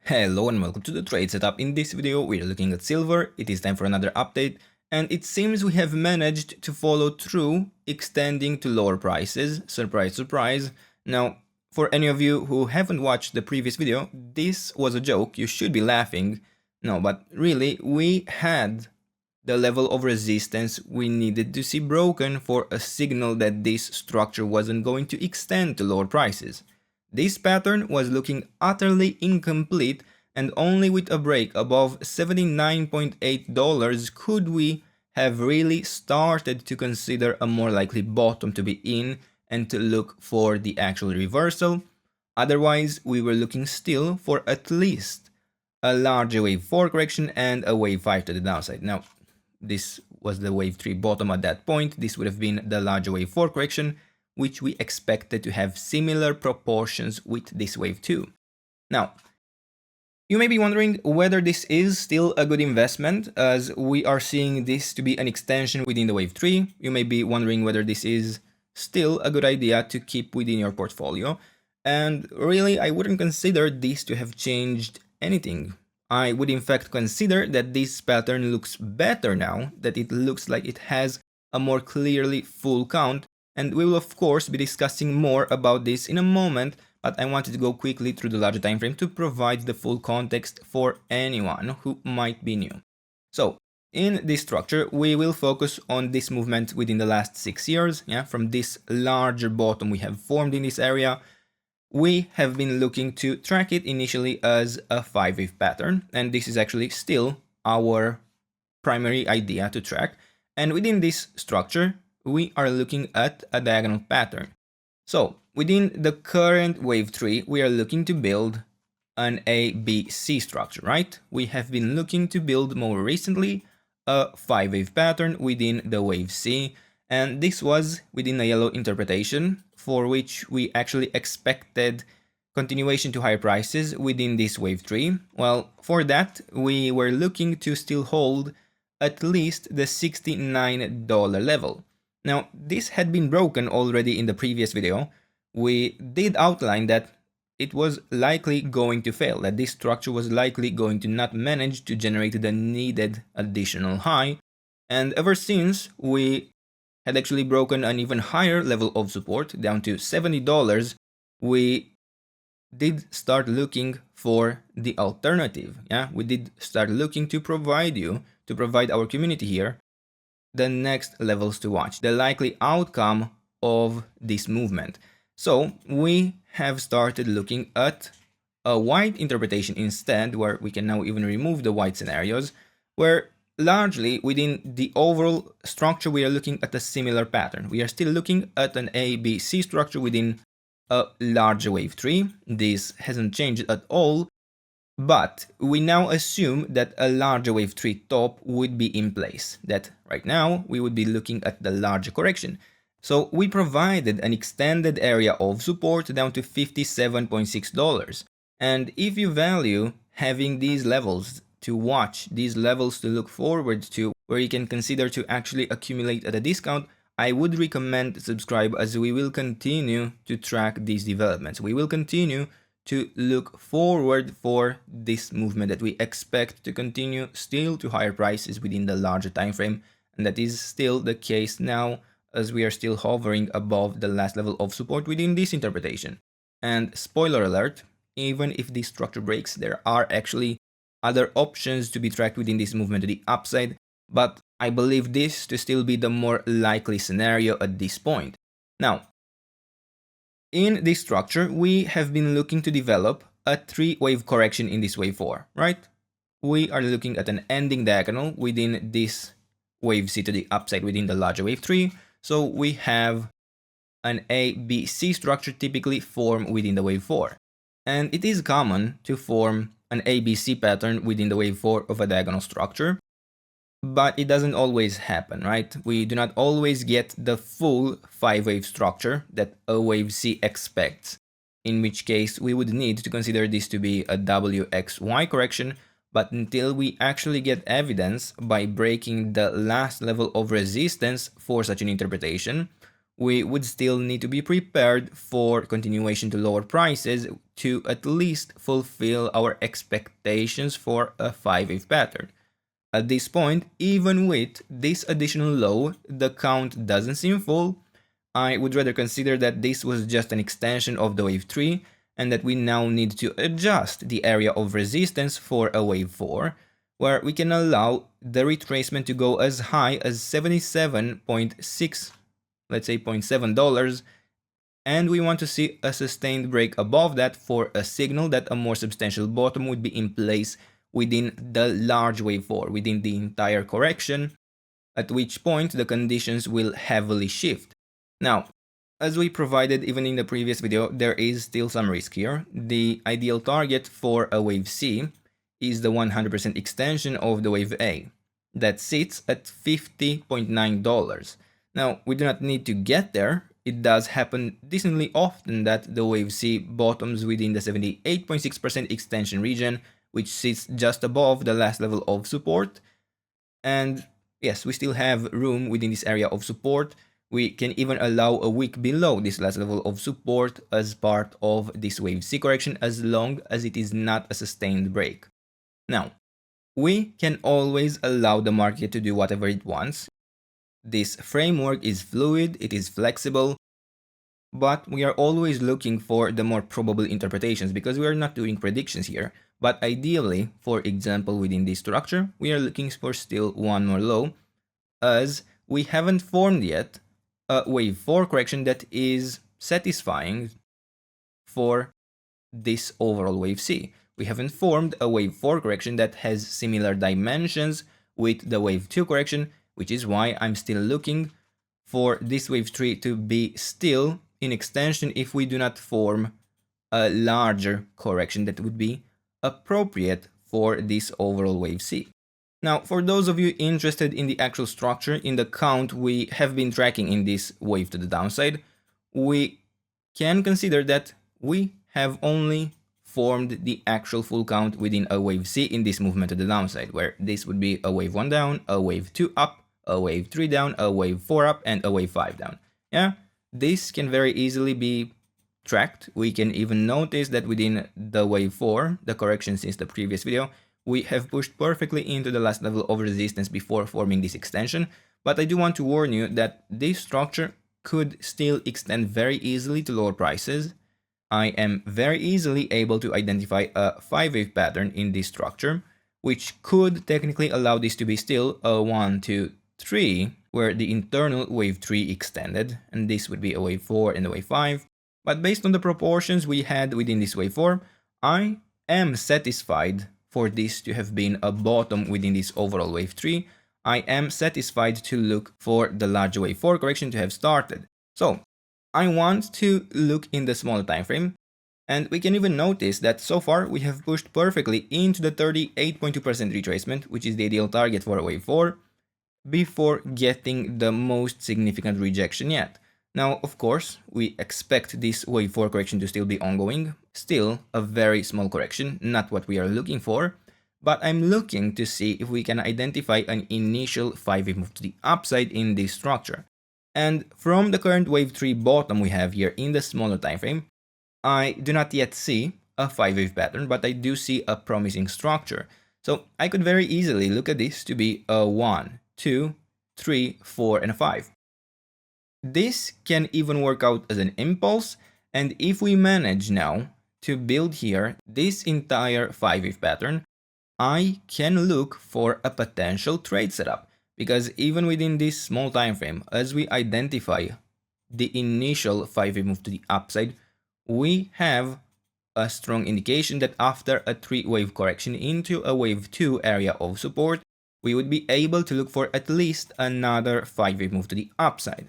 Hello and welcome to the trade setup. In this video we are looking at silver. It is time for another update and it seems we have managed to follow through, extending to lower prices. Surprise, surprise. Now, for any of you who haven't watched the previous video, this was a joke. You should be laughing. No, but really we had the level of resistance we needed to see broken for a signal that this structure wasn't going to extend to lower prices. This pattern was looking utterly incomplete, and only with a break above $79.8 could we have really started to consider a more likely bottom to be in and to look for the actual reversal. Otherwise, we were looking still for at least a larger wave 4 correction and a wave 5 to the downside. Now, this was the wave 3 bottom at that point. This would have been the larger wave 4 correction, which we expected to have similar proportions with this wave 2. Now, you may be wondering whether this is still a good investment, as we are seeing this to be an extension within the wave 3. You may be wondering whether this is still a good idea to keep within your portfolio. And really, I wouldn't consider this to have changed anything. I would in fact consider that this pattern looks better now, that it looks like it has a more clearly full count. And we will of course be discussing more about this in a moment, but I wanted to go quickly through the larger time frame to provide the full context for anyone who might be new. So, in this structure, we will focus on this movement within the last 6 years, from this larger bottom we have formed in this area. We have been looking to track it initially as a 5-wave pattern, and this is actually still our primary idea to track. And within this structure, we are looking at a diagonal pattern. So, within the current wave 3, we are looking to build an ABC structure, right? We have been looking to build more recently a 5-wave pattern within the wave C, and this was within a yellow interpretation, for which we actually expected continuation to higher prices within this wave 3. Well, for that, we were looking to still hold at least the $69 level. Now, this had been broken already in the previous video. We did outline that it was likely going to fail, that this structure was likely going to not manage to generate the needed additional high. And ever since, we had actually broken an even higher level of support, down to $70, we did start looking for the alternative. We did start looking to provide our community here, the next levels to watch, the likely outcome of this movement. So we have started looking at a white interpretation instead, where we can now even remove the white scenarios, where largely within the overall structure we are looking at a similar pattern. We are still looking at an ABC structure within a larger wave 3. This hasn't changed at all. But we now assume that a larger wave 3 top would be in place, that right now we would be looking at the larger correction. So we provided an extended area of support down to $57.6. And if you value having these levels to watch, these levels to look forward to, where you can consider to actually accumulate at a discount, I would recommend subscribe, as we will continue to track these developments. We will continue to look forward for this movement that we expect to continue still to higher prices within the larger time frame, and that is still the case now, as we are still hovering above the last level of support within this interpretation. And spoiler alert, even if this structure breaks, there are actually other options to be tracked within this movement to the upside, but I believe this to still be the more likely scenario at this point. Now, in this structure, we have been looking to develop a 3-wave correction in this wave 4, right? We are looking at an ending diagonal within this wave C to the upside within the larger wave 3. So we have an ABC structure typically formed within the wave 4. And it is common to form an ABC pattern within the wave 4 of a diagonal structure. But it doesn't always happen, right? We do not always get the full 5-wave structure that a wave C expects, in which case we would need to consider this to be a WXY correction. But until we actually get evidence by breaking the last level of resistance for such an interpretation, we would still need to be prepared for continuation to lower prices to at least fulfill our expectations for a 5-wave pattern. At this point, even with this additional low, the count doesn't seem full. I would rather consider that this was just an extension of the wave 3 and that we now need to adjust the area of resistance for a wave 4, where we can allow the retracement to go as high as 77.6, let's say $0.7, and we want to see a sustained break above that for a signal that a more substantial bottom would be in place within the large wave 4, within the entire correction, at which point the conditions will heavily shift. Now, as we provided even in the previous video, there is still some risk here. The ideal target for a wave C is the 100% extension of the wave A that sits at $50.9. Now, we do not need to get there. It does happen decently often that the wave C bottoms within the 78.6% extension region, which sits just above the last level of support. And yes, we still have room within this area of support. We can even allow a wick below this last level of support as part of this wave C correction, as long as it is not a sustained break. Now, we can always allow the market to do whatever it wants. This framework is fluid, it is flexible, but we are always looking for the more probable interpretations because we are not doing predictions here. But ideally, for example, within this structure, we are looking for still one more low, as we haven't formed yet a wave 4 correction that is satisfying for this overall wave C. We haven't formed a wave 4 correction that has similar dimensions with the wave 2 correction, which is why I'm still looking for this wave 3 to be still in extension if we do not form a larger correction that would be appropriate for this overall wave C. Now, for those of you interested in the actual structure in the count we have been tracking in this wave to the downside, we can consider that we have only formed the actual full count within a wave C in this movement to the downside, where this would be a wave 1 down, a wave 2 up, a wave 3 down, a wave 4 up, and a wave 5 down. Yeah, this can very easily be tracked. We can even notice that within the wave 4, the correction since the previous video, we have pushed perfectly into the last level of resistance before forming this extension, but I do want to warn you that this structure could still extend very easily to lower prices. I am very easily able to identify a 5-wave pattern in this structure, which could technically allow this to be still a 1, 2, 3, where the internal wave 3 extended, and this would be a wave 4 and a wave 5. But based on the proportions we had within this wave 4, I am satisfied for this to have been a bottom within this overall wave 3. I am satisfied to look for the larger wave 4 correction to have started. So I want to look in the smaller time frame, and we can even notice that so far we have pushed perfectly into the 38.2% retracement, which is the ideal target for a wave 4, before getting the most significant rejection yet. Now, of course, we expect this wave 4 correction to still be ongoing, still a very small correction, not what we are looking for, but I'm looking to see if we can identify an initial 5-wave move to the upside in this structure. And from the current wave 3 bottom we have here in the smaller time frame, I do not yet see a 5-wave pattern, but I do see a promising structure. So I could very easily look at this to be a 1, 2, 3, 4, and a 5. This can even work out as an impulse, and if we manage now to build here this entire 5-wave pattern, I can look for a potential trade setup, because even within this small time frame, as we identify the initial 5-wave move to the upside, we have a strong indication that after a 3-wave correction into a wave 2 area of support, we would be able to look for at least another 5-wave move to the upside.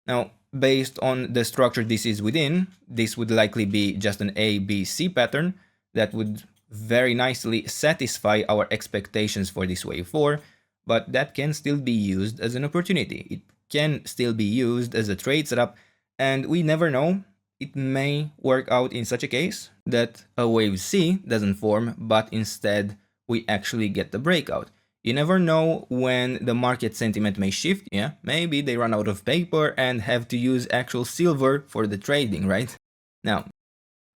Now, based on the structure this is within, this would likely be just an A, B, C pattern that would very nicely satisfy our expectations for this wave 4, but that can still be used as an opportunity. It can still be used as a trade setup, and we never know. It may work out in such a case that a wave C doesn't form, but instead we actually get the breakout. You never know when the market sentiment may shift. Yeah, maybe they run out of paper and have to use actual silver for the trading, right? Now,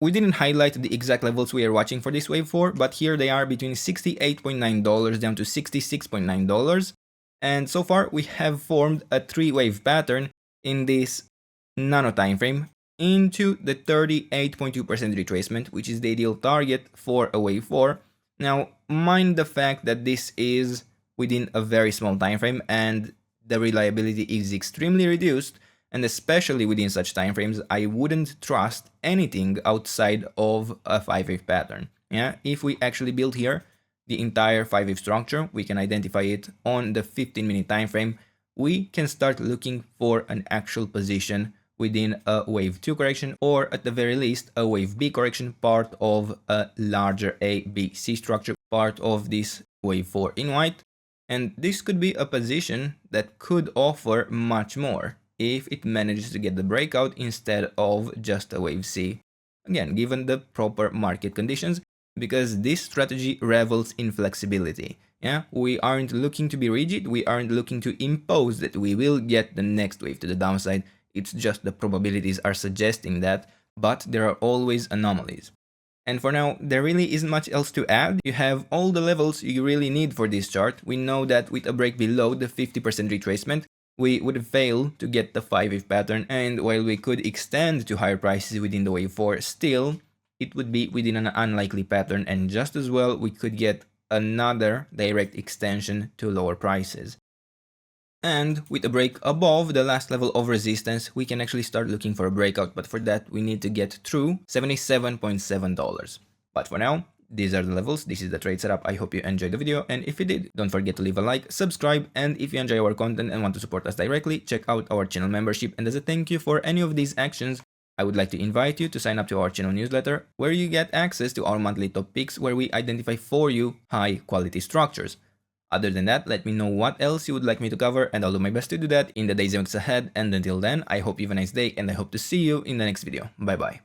we didn't highlight the exact levels we are watching for this wave for, but here they are between $68.9 down to $66.9. And so far we have formed a 3-wave pattern in this nano time frame into the 38.2% retracement, which is the ideal target for a wave 4. Now, mind the fact that this is within a very small time frame and the reliability is extremely reduced, and especially within such time frames, I wouldn't trust anything outside of a 5-wave pattern. Yeah, if we actually build here the entire 5-wave structure, we can identify it on the 15-minute time frame. We can start looking for an actual position within a wave 2 correction, or at the very least a wave B correction, part of a larger A, B, C structure, part of this wave 4 in white. And this could be a position that could offer much more if it manages to get the breakout instead of just a wave C. Again, given the proper market conditions, because this strategy revels in flexibility. Yeah, we aren't looking to be rigid, we aren't looking to impose that we will get the next wave to the downside. It's just the probabilities are suggesting that, but there are always anomalies. And for now, there really isn't much else to add. You have all the levels you really need for this chart. We know that with a break below the 50% retracement, we would fail to get the 5-wave pattern, and while we could extend to higher prices within the wave 4, still, it would be within an unlikely pattern, and just as well, we could get another direct extension to lower prices. And with a break above the last level of resistance, we can actually start looking for a breakout, but for that we need to get through $77.7. But for now, these are the levels, this is the trade setup. I hope you enjoyed the video, and if you did, don't forget to leave a like, subscribe, and if you enjoy our content and want to support us directly, check out our channel membership. And as a thank you for any of these actions, I would like to invite you to sign up to our channel newsletter, where you get access to our monthly top picks, where we identify for you high quality structures. Other than that, let me know what else you would like me to cover, and I'll do my best to do that in the days and weeks ahead. And until then, I hope you have a nice day, and I hope to see you in the next video. Bye bye.